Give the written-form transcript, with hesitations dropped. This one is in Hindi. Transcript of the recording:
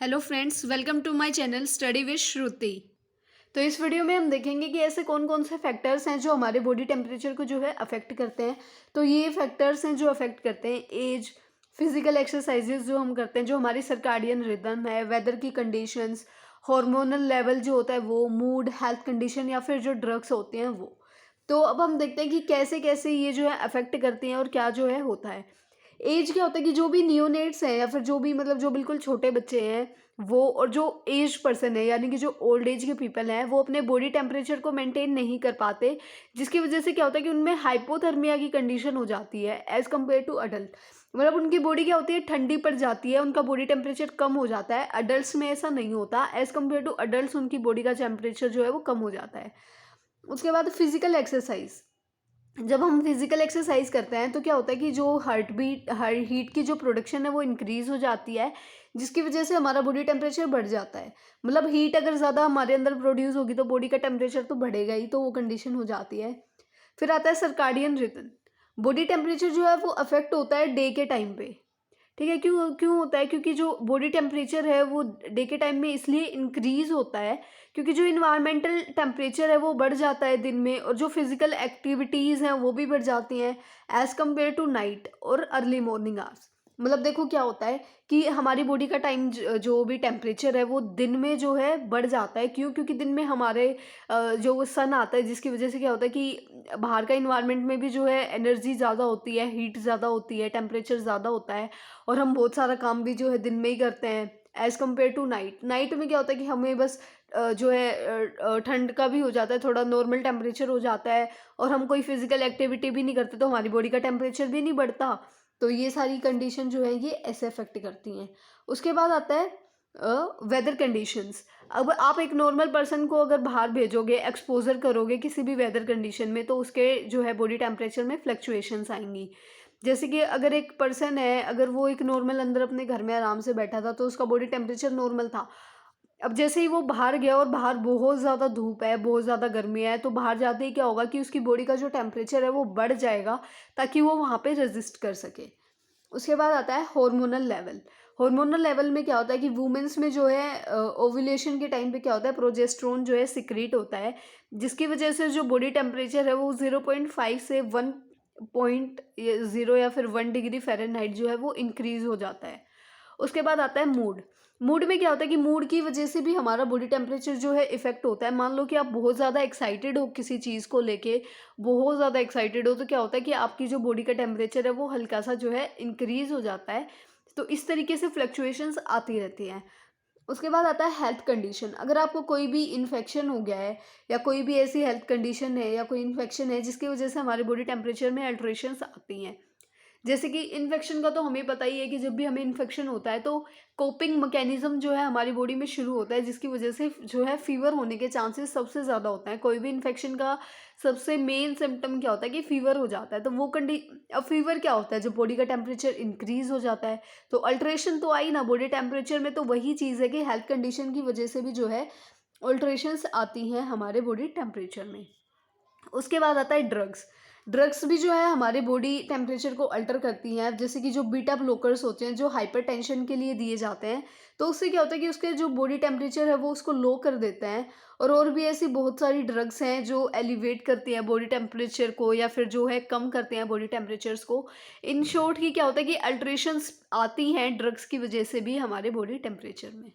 Hello friends, welcome to my channel study with Shruti. तो इस वीडियो में हम देखेंगे कि ऐसे कौन कौन से फैक्टर्स हैं जो हमारे बॉडी टेम्परेचर को जो है अफेक्ट करते हैं। तो ये फैक्टर्स हैं जो अफेक्ट करते हैं एज, फिजिकल एक्सरसाइजेज जो हम करते हैं, जो हमारी सर्काडियन रिदम है, वेदर की कंडीशंस, हार्मोनल लेवल जो होता है वो, मूड, हेल्थ कंडीशन या फिर जो ड्रग्स होते हैं वो। तो अब हम देखते हैं कि कैसे कैसे ये जो है अफेक्ट करती हैं और क्या जो है होता है। एज क्या होता है कि जो भी नियोनेट्स हैं या फिर जो भी मतलब जो बिल्कुल छोटे बच्चे हैं वो, और जो एज पर्सन है यानी कि जो ओल्ड एज के पीपल हैं, वो अपने बॉडी टेम्परेचर को मेंटेन नहीं कर पाते, जिसकी वजह से क्या होता है कि उनमें हाइपोथर्मिया की कंडीशन हो जाती है एज कम्पेयर टू अडल्ट। मतलब उनकी बॉडी क्या होती है, ठंडी पड़ जाती है, उनका बॉडी टेम्परेचर कम हो जाता है। अडल्ट्स में ऐसा नहीं होता, एज कम्पेयर टू अडल्ट्स उनकी बॉडी का टेम्परेचर जो है वो कम हो जाता है। उसके बाद फिजिकल एक्सरसाइज, जब हम फिजिकल एक्सरसाइज करते हैं तो क्या होता है कि जो हार्ट हीट की जो प्रोडक्शन है वो इंक्रीज हो जाती है, जिसकी वजह से हमारा बॉडी टेम्परेचर बढ़ जाता है। मतलब हीट अगर ज़्यादा हमारे अंदर प्रोड्यूस होगी तो बॉडी का टेम्परेचर तो बढ़ेगा ही, तो वो कंडीशन हो जाती है। फिर आता है सर्काडियन रिदम। बॉडी टेम्परेचर जो है वो अफेक्ट होता है डे के टाइम पे। ठीक है, क्यों क्यों होता है? क्योंकि जो बॉडी टेम्परेचर है वो डे के टाइम में इसलिए इंक्रीज होता है क्योंकि जो इन्वायरमेंटल टेम्परेचर है वो बढ़ जाता है दिन में, और जो फिजिकल एक्टिविटीज़ हैं वो भी बढ़ जाती हैं एज़ कम्पेयर टू नाइट और अर्ली मॉर्निंग आवर्स। मतलब देखो क्या होता है कि हमारी बॉडी का टाइम जो भी टेम्परेचर है वो दिन में जो है बढ़ जाता है। क्यों? क्योंकि दिन में हमारे जो सन आता है, जिसकी वजह से क्या होता है कि बाहर का इन्वायरमेंट में भी जो है एनर्जी ज़्यादा होती है, हीट ज़्यादा होती है, टेम्परेचर ज़्यादा होता है, और हम बहुत सारा काम भी जो है दिन में ही करते हैं as compare to night. Night में क्या होता है कि हमें बस जो है ठंड का भी हो जाता है, थोड़ा नॉर्मल टेम्परेचर हो जाता है, और हम कोई फिजिकल एक्टिविटी भी नहीं करते तो हमारी बॉडी का टेम्परेचर भी नहीं बढ़ता। तो ये सारी कंडीशन जो है ये ऐसे अफेक्ट करती हैं। उसके बाद आता है वेदर कंडीशंस। अब आप एक नॉर्मल पर्सन को अगर बाहर भेजोगे, एक्सपोजर करोगे किसी भी वेदर कंडीशन में, तो उसके जो है बॉडी टेम्परेचर में फ्लक्चुएशंस आएंगी। जैसे कि अगर एक पर्सन है, अगर वो एक नॉर्मल अंदर अपने घर में आराम से बैठा था तो उसका बॉडी टेम्परेचर नॉर्मल था। अब जैसे ही वो बाहर गया और बाहर बहुत ज़्यादा धूप है, बहुत ज़्यादा गर्मी है, तो बाहर जाते ही क्या होगा कि उसकी बॉडी का जो टेम्परेचर है वो बढ़ जाएगा ताकि वो वहाँ पे रेजिस्ट कर सके। उसके बाद आता है हार्मोनल लेवल। हार्मोनल लेवल में क्या होता है कि वुमेन्स में जो है ओव्यूलेशन के टाइम पे क्या होता है, प्रोजेस्टेरोन जो है सिक्रीट होता है, जिसकी वजह से जो बॉडी टेम्परेचर है वो 0.5 से 1.0 या फिर 1 डिग्री फ़ारेनहाइट जो है वो इंक्रीज हो जाता है। उसके बाद आता है मूड। मूड में क्या होता है कि मूड की वजह से भी हमारा बॉडी टेम्परेचर जो है इफेक्ट होता है। मान लो कि आप बहुत ज़्यादा एक्साइटेड हो किसी चीज़ को लेके, बहुत ज़्यादा एक्साइटेड हो, तो क्या होता है कि आपकी जो बॉडी का टेम्परेचर है वो हल्का सा जो है इंक्रीज हो जाता है। तो इस तरीके से फ्लक्चुएशंस आती रहती हैं। उसके बाद आता है हेल्थ कंडीशन। अगर आपको कोई भी इन्फेक्शन हो गया है, या कोई भी ऐसी हेल्थ कंडीशन है या कोई इन्फेक्शन है जिसकी वजह से हमारे बॉडी टेम्परेचर में अल्ट्रेशंस आती हैं। जैसे कि इन्फेक्शन का तो हमें पता ही है कि जब भी हमें इन्फेक्शन होता है तो कोपिंग मैकेनिज्म जो है हमारी बॉडी में शुरू होता है, जिसकी वजह से जो है फीवर होने के चांसेस सबसे ज़्यादा होता है। कोई भी इन्फेक्शन का सबसे मेन सिम्टम क्या होता है कि फीवर हो जाता है। तो वो अब फीवर क्या होता है, जब बॉडी का टेम्परेचर इंक्रीज हो जाता है तो अल्ट्रेशन तो आई ना बॉडी टेम्परेचर में। तो वही चीज़ है कि हेल्थ कंडीशन की वजह से भी जो है अल्ट्रेशंस आती हैं हमारे बॉडी टेम्परेचर में। उसके बाद आता है ड्रग्स। ड्रग्स भी जो है हमारे बॉडी टेम्परेचर को अल्टर करती हैं। जैसे कि जो बीटा ब्लोकर्स होते हैं जो हाइपरटेंशन के लिए दिए जाते हैं, तो उससे क्या होता है कि उसके जो बॉडी टेम्परेचर है वो उसको लो कर देते हैं। और भी ऐसी बहुत सारी ड्रग्स हैं जो एलिवेट करती हैं बॉडी टेम्परेचर को, या फिर जो है कम करते हैं बॉडी टेम्परेचर्स को। इन शॉर्ट की क्या होता है कि अल्ट्रेशंस आती हैं ड्रग्स की वजह से भी हमारे बॉडी टेम्परेचर में।